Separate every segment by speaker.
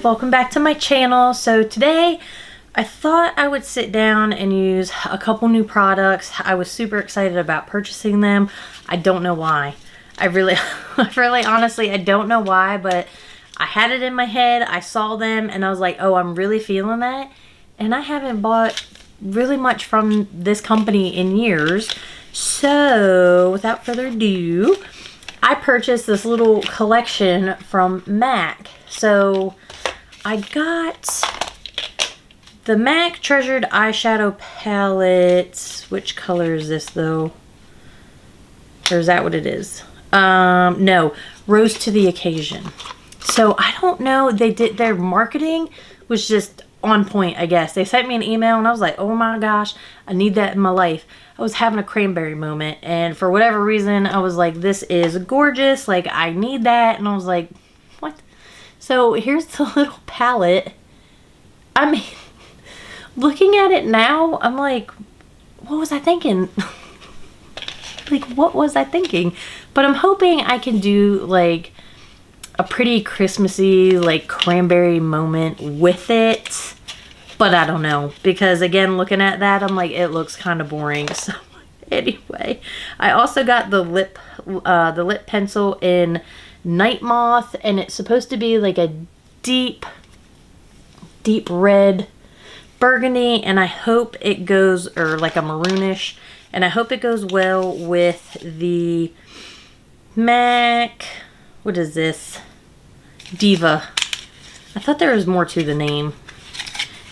Speaker 1: welcome back to my channel. So today I thought I would sit down and use a couple new products. I was super excited about purchasing them. I don't know why. I really honestly, I don't know why, but I had it in my head. I saw them and I was like, oh, I'm really feeling that. And I haven't bought really much from this company in years. So without further ado, I purchased this little collection from MAC. So I got the MAC Treasured Eyeshadow Palette. Which color is this though? Or is that what it is? No, Rose to the Occasion. So I don't know, their marketing was just on point, I guess. They sent me an email and I was like, oh my gosh, I need that in my life. I was having a cranberry moment and for whatever reason I was like, this is gorgeous, like I need that. And I was like, what? So here's the little palette. I mean, looking at it now, I'm like, what was I thinking? Like, what was I thinking? But I'm hoping I can do like a pretty Christmassy, like cranberry moment with it. But I don't know, because again, looking at that, I'm like, it looks kind of boring. So anyway, I also got the lip pencil in Night Moth, and it's supposed to be like a deep red burgundy, and I hope it goes, or like a maroonish, and I hope it goes well with the MAC, what is this? Diva. I thought there was more to the name.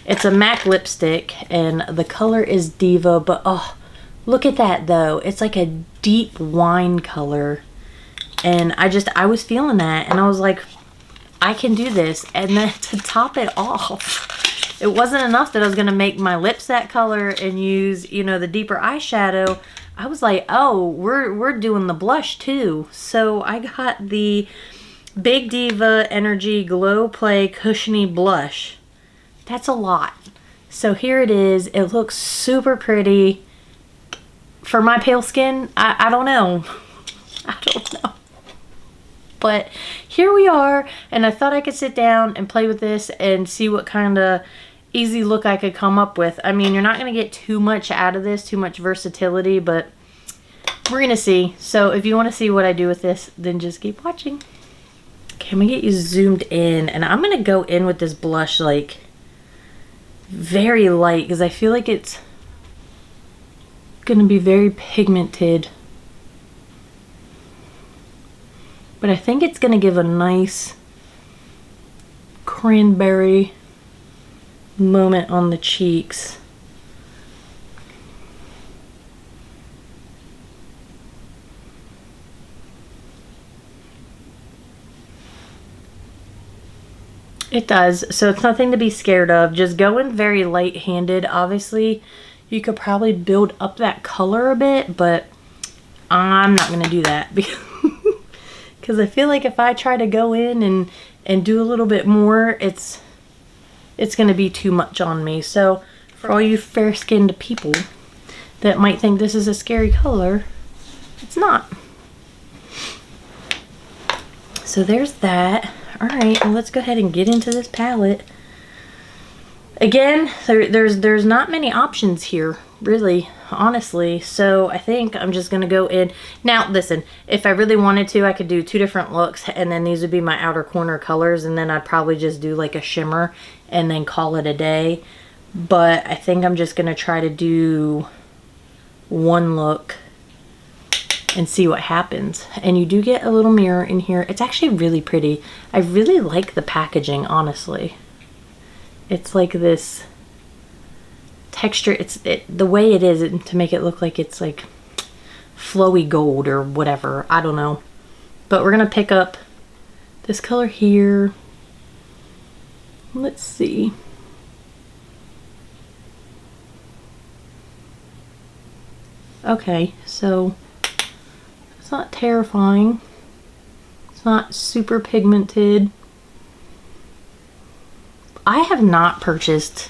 Speaker 1: It's a MAC lipstick and the color is Diva, but oh, look at that though. It's like a deep wine color. And I was feeling that and I was like, I can do this. And then to top it off, it wasn't enough that I was going to make my lips that color and use, you know, the deeper eyeshadow. I was like, oh, we're doing the blush too. So I got the Big Diva Energy Glow Play Cushiony Blush. That's a lot. So here it is. It looks super pretty. For my pale skin, I don't know. I don't know. But here we are, and I thought I could sit down and play with this and see what kind of easy look I could come up with. I mean, you're not going to get too much out of this, too much versatility, but we're going to see. So if you want to see what I do with this, then just keep watching. Okay, I'm going to get you zoomed in, and I'm going to go in with this blush like very light because I feel like it's going to be very pigmented. But I think it's going to give a nice cranberry moment on the cheeks. It does, so it's nothing to be scared of. Just go in very light-handed. Obviously, you could probably build up that color a bit, but I'm not going to do that because I feel like if I try to go in and do a little bit more, it's going to be too much on me. So for all you fair-skinned people that might think this is a scary color, it's not. So there's that. Alright, well, let's go ahead and get into this palette. Again, there's not many options here, really, honestly. So I think I'm just going to go in. Now, listen, if I really wanted to, I could do two different looks, and then these would be my outer corner colors, and then I'd probably just do like a shimmer and then call it a day. But I think I'm just going to try to do one look and see what happens. And you do get a little mirror in here. It's actually really pretty. I really like the packaging, honestly. It's like this texture. The way it is to make it look like it's like flowy gold or whatever. I don't know. But we're gonna pick up this color here. Let's see. Okay, so it's not terrifying. It's not super pigmented. I have not purchased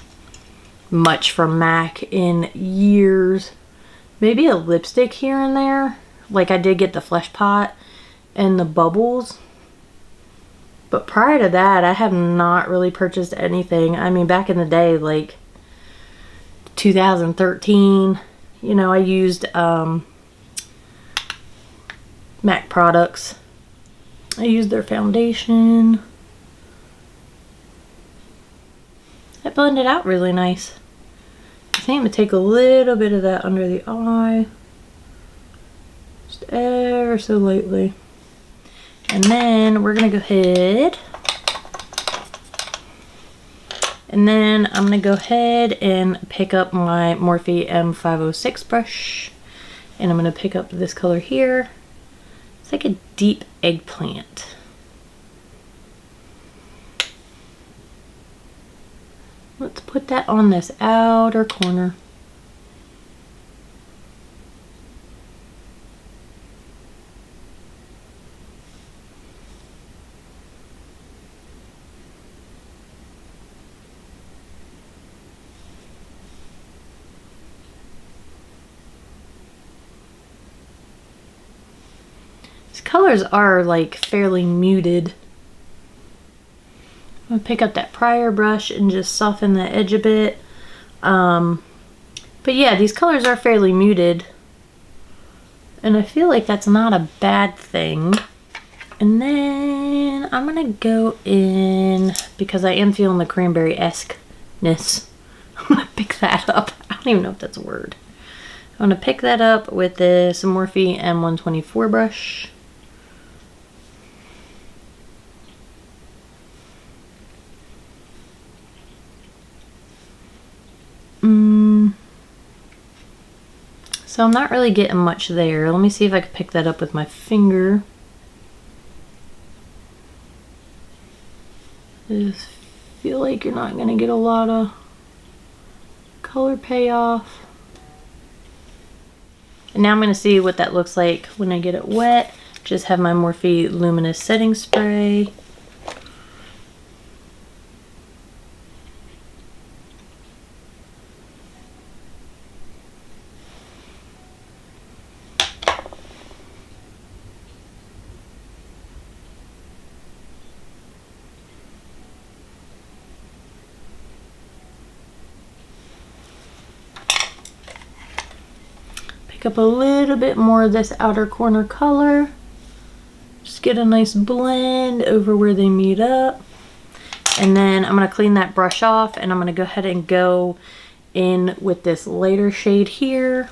Speaker 1: much from MAC in years. Maybe a lipstick here and there. Like I did get the Flesh Pot and the Bubbles. But prior to that, I have not really purchased anything. I mean, back in the day, like 2013, you know, I used MAC products. I used their foundation. That blended out really nice. I think I'm going to take a little bit of that under the eye. Just ever so lightly. And then we're going to go ahead. And then I'm going to go ahead and pick up my Morphe M506 brush. And I'm going to pick up this color here. It's like a deep eggplant. Let's put that on this outer corner. These colors are like fairly muted. I'm going to pick up that prior brush and just soften the edge a bit. But yeah, these colors are fairly muted. And I feel like that's not a bad thing. And then I'm going to go in, because I am feeling the cranberry-esque-ness. I'm going to pick that up. I don't even know if that's a word. I'm going to pick that up with this Morphe M124 brush. So I'm not really getting much there. Let me see if I can pick that up with my finger. I just feel like you're not going to get a lot of color payoff. And now I'm going to see what that looks like when I get it wet. Just have my Morphe Luminous Setting Spray. Pick up a little bit more of this outer corner color. Just get a nice blend over where they meet up. And then I'm going to clean that brush off, and I'm going to go ahead and go in with this lighter shade here.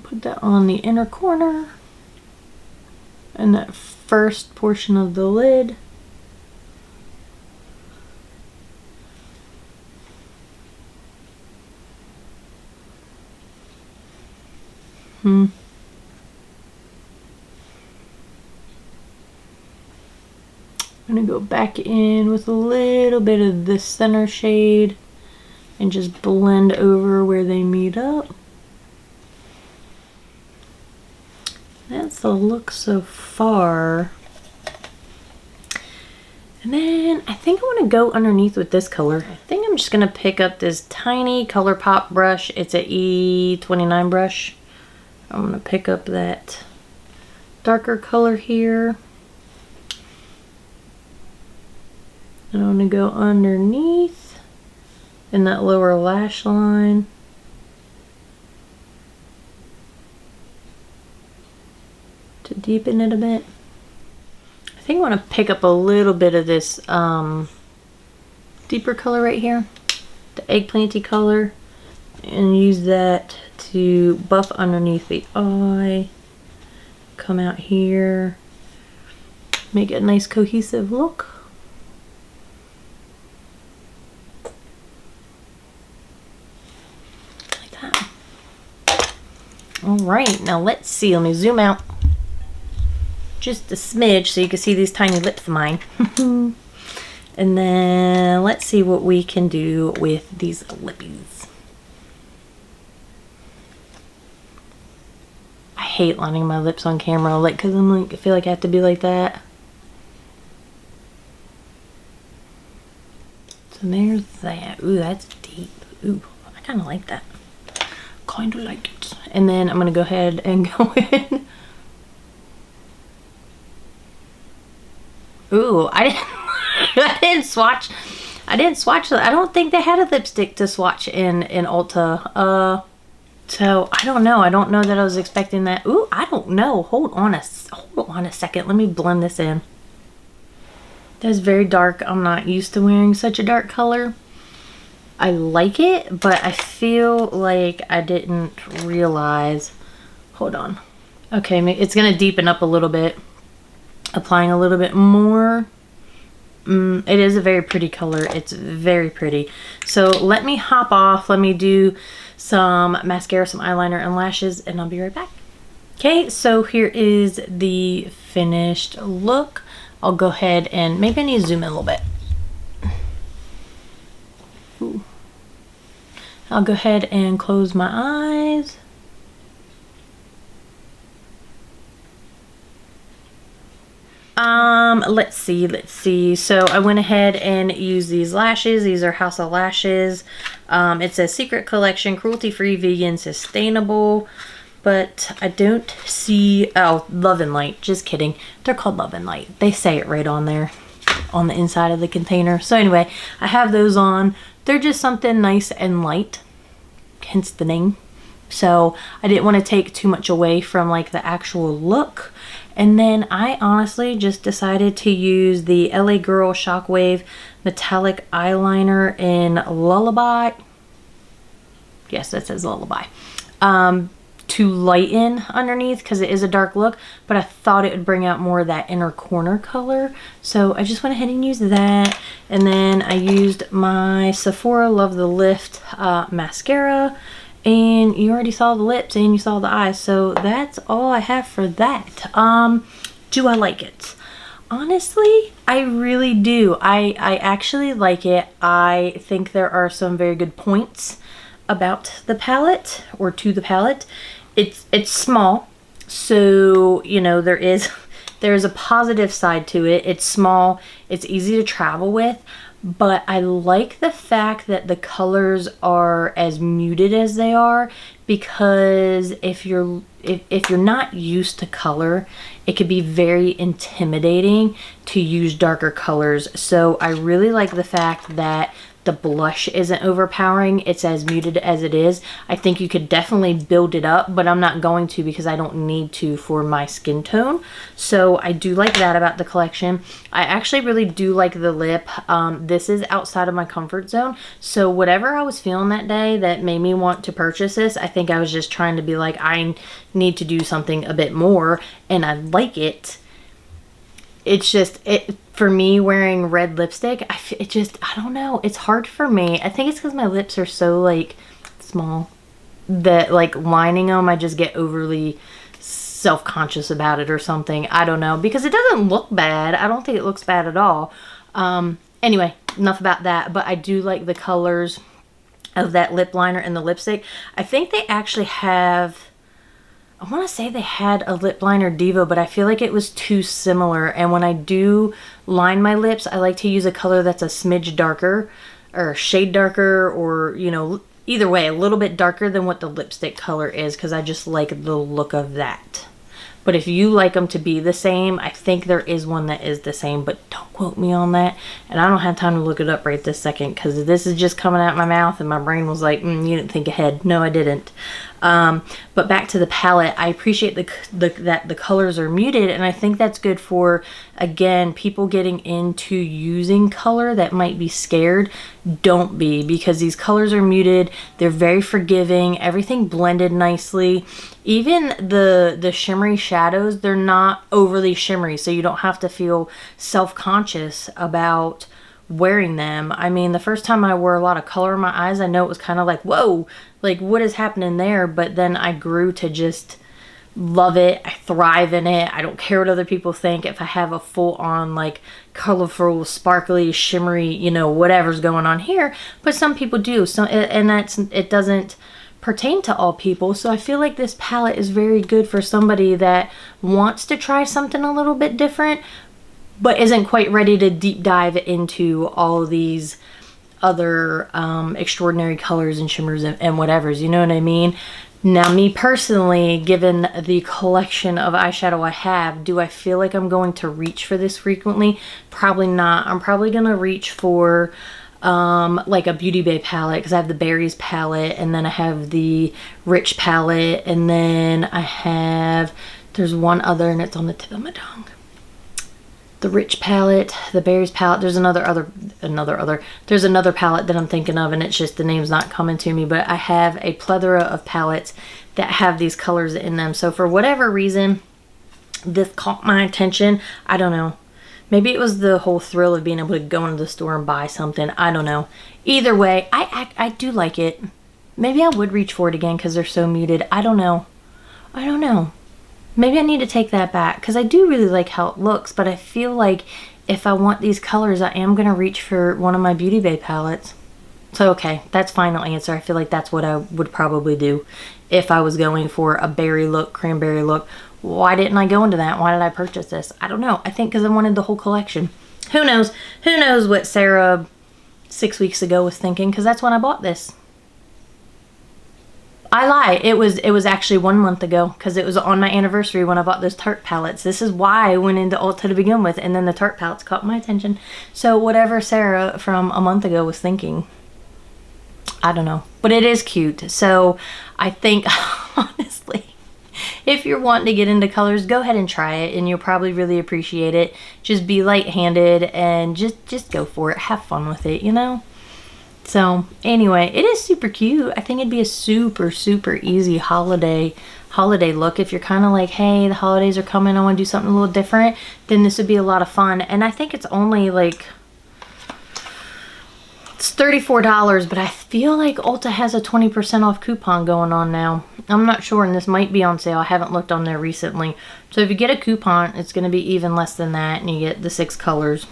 Speaker 1: Put that on the inner corner and that first portion of the lid. I'm going to go back in with a little bit of this center shade and just blend over where they meet up. That's the look so far. And then I think I want to go underneath with this color. I think I'm just going to pick up this tiny ColourPop brush. It's a E29 brush. I'm going to pick up that darker color here. And I'm going to go underneath in that lower lash line. To deepen it a bit. I think I want to pick up a little bit of this deeper color right here. The eggplanty color. And use that to buff underneath the eye. Come out here. Make it a nice cohesive look. Like that. Alright, now let's see. Let me zoom out. Just a smidge so you can see these tiny lips of mine. And then let's see what we can do with these lippies. I hate lining my lips on camera, like, cause I'm like, I feel like I have to be like that. So there's that. Ooh, that's deep. Ooh, I kind of like that. kind of like it. And then I'm gonna go ahead and go in. Ooh, I didn't swatch. I didn't swatch. I don't think they had a lipstick to swatch in Ulta. So I don't know. I don't know that I was expecting that. Ooh, I don't know. Hold on a second. Let me blend this in. That's very dark. I'm not used to wearing such a dark color. I like it, but I feel like I didn't realize. Hold on. Okay, it's gonna deepen up a little bit. Applying a little bit more. It is a very pretty color. It's very pretty. So let me hop off. Let me do some mascara, some eyeliner, and lashes, and I'll be right back. Okay, so here is the finished look. I'll go ahead and maybe I need to zoom in a little bit. Ooh. I'll go ahead and close my eyes. Let's see. So I went ahead and used these lashes. These are House of Lashes. It says Secret Collection, cruelty-free, vegan, sustainable. But I don't see, oh, Love and Light. Just kidding. They're called Love and Light. They say it right on there, on the inside of the container. So anyway, I have those on. They're just something nice and light, hence the name. So I didn't want to take too much away from like the actual look. And then I honestly just decided to use the LA Girl Shockwave Metallic Eyeliner in Lullaby. Yes, that says Lullaby. To lighten underneath because it is a dark look, but I thought it would bring out more of that inner corner color. So I just went ahead and used that. And then I used my Sephora Love the Lift mascara. And you already saw the lips and you saw the eyes. So that's all I have for that. Do I like it? Honestly, I really do. I actually like it. I think there are some very good points about the palette, or to the palette. It's small. So, you know, there is a positive side to it. It's small. It's easy to travel with. But I like the fact that the colors are as muted as they are, because if you're not used to color, it could be very intimidating to use darker colors. So I really like the fact that the blush isn't overpowering. It's as muted as it is. I think you could definitely build it up, but I'm not going to because I don't need to for my skin tone. So I do like that about the collection. I actually really do like the lip. This is outside of my comfort zone. So whatever I was feeling that day that made me want to purchase this, I think I was just trying to be like, I need to do something a bit more, and I like it. It's just, for me, wearing red lipstick, I don't know. It's hard for me. I think it's because my lips are so, like, small that, like, lining them, I just get overly self-conscious about it or something. I don't know. Because it doesn't look bad. I don't think it looks bad at all. Anyway, enough about that. But I do like the colors of that lip liner and the lipstick. I think they actually have... I want to say they had a lip liner Diva, but I feel like it was too similar. And when I do line my lips, I like to use a color that's a smidge darker, or a shade darker, or, you know, either way, a little bit darker than what the lipstick color is, because I just like the look of that. But if you like them to be the same, I think there is one that is the same, but don't quote me on that. And I don't have time to look it up right this second, because this is just coming out my mouth and my brain was like, you didn't think ahead. No, I didn't. But back to the palette, I appreciate that the colors are muted, and I think that's good for, again, people getting into using color that might be scared. Don't be, because these colors are muted. They're very forgiving. Everything blended nicely. Even the shimmery shadows, they're not overly shimmery, so you don't have to feel self-conscious about wearing them. I mean, the first time I wore a lot of color in my eyes, I know it was kind of like, whoa, like what is happening there? But then I grew to just love it. I thrive in it. I don't care what other people think. If I have a full on like colorful, sparkly, shimmery, you know, whatever's going on here. But some people do. So, and it doesn't pertain to all people. So I feel like this palette is very good for somebody that wants to try something a little bit different, but isn't quite ready to deep dive into all these other extraordinary colors and shimmers and whatevers, you know what I mean? Now, me personally, given the collection of eyeshadow I have, do I feel like I'm going to reach for this frequently? Probably not. I'm probably going to reach for like a Beauty Bay palette, because I have the Berries palette, and then I have the Rich palette, and then I have, there's one other, and it's on the tip of my tongue. The Rich palette, the Berries palette, there's there's another palette that I'm thinking of, and it's just the name's not coming to me, but I have a plethora of palettes that have these colors in them. So for whatever reason, this caught my attention. I don't know. Maybe it was the whole thrill of being able to go into the store and buy something. I don't know. Either way, I do like it. Maybe I would reach for it again because they're so muted. I don't know. I don't know. Maybe I need to take that back, because I do really like how it looks, but I feel like if I want these colors, I am going to reach for one of my Beauty Bay palettes. So, okay, that's final answer. I feel like that's what I would probably do if I was going for a berry look, cranberry look. Why didn't I go into that? Why did I purchase this? I don't know. I think because I wanted the whole collection. Who knows? Who knows what Sarah 6 weeks ago was thinking, because that's when I bought this. I lie. It was actually 1 month ago, because it was on my anniversary when I bought those Tarte palettes. This is why I went into Ulta to begin with, and then the Tarte palettes caught my attention. So whatever Sarah from a month ago was thinking, I don't know. But it is cute. So I think, honestly, if you're wanting to get into colors, go ahead and try it, and you'll probably really appreciate it. Just be light-handed and just go for it. Have fun with it, you know? So anyway, it is super cute. I think it'd be a super easy holiday look. If you're kind of like, hey, the holidays are coming, I want to do something a little different, then this would be a lot of fun. And I think it's only like, it's $34, but I feel like Ulta has a 20% off coupon going on now. I'm not sure, and this might be on sale. I haven't looked on there recently. So if you get a coupon, it's going to be even less than that, and you get the 6 colors.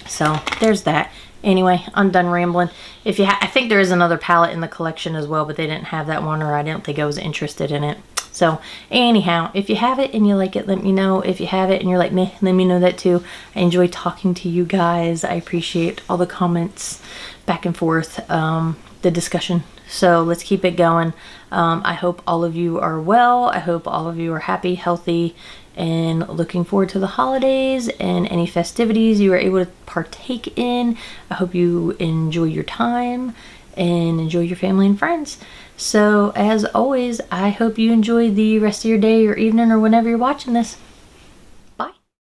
Speaker 1: So there's that. Anyway, I'm done rambling. If you I think there is another palette in the collection as well, but they didn't have that one, or I didn't think I was interested in it. So anyhow, if you have it and you like it, let me know. If you have it and you're like, meh, let me know that too. I enjoy talking to you guys. I appreciate all the comments back and forth, the discussion. So let's keep it going. I hope all of you are well. I hope all of you are happy, healthy, and looking forward to the holidays and any festivities you are able to partake in. I hope you enjoy your time and enjoy your family and friends. So as always, I hope you enjoy the rest of your day or evening or whenever you're watching this.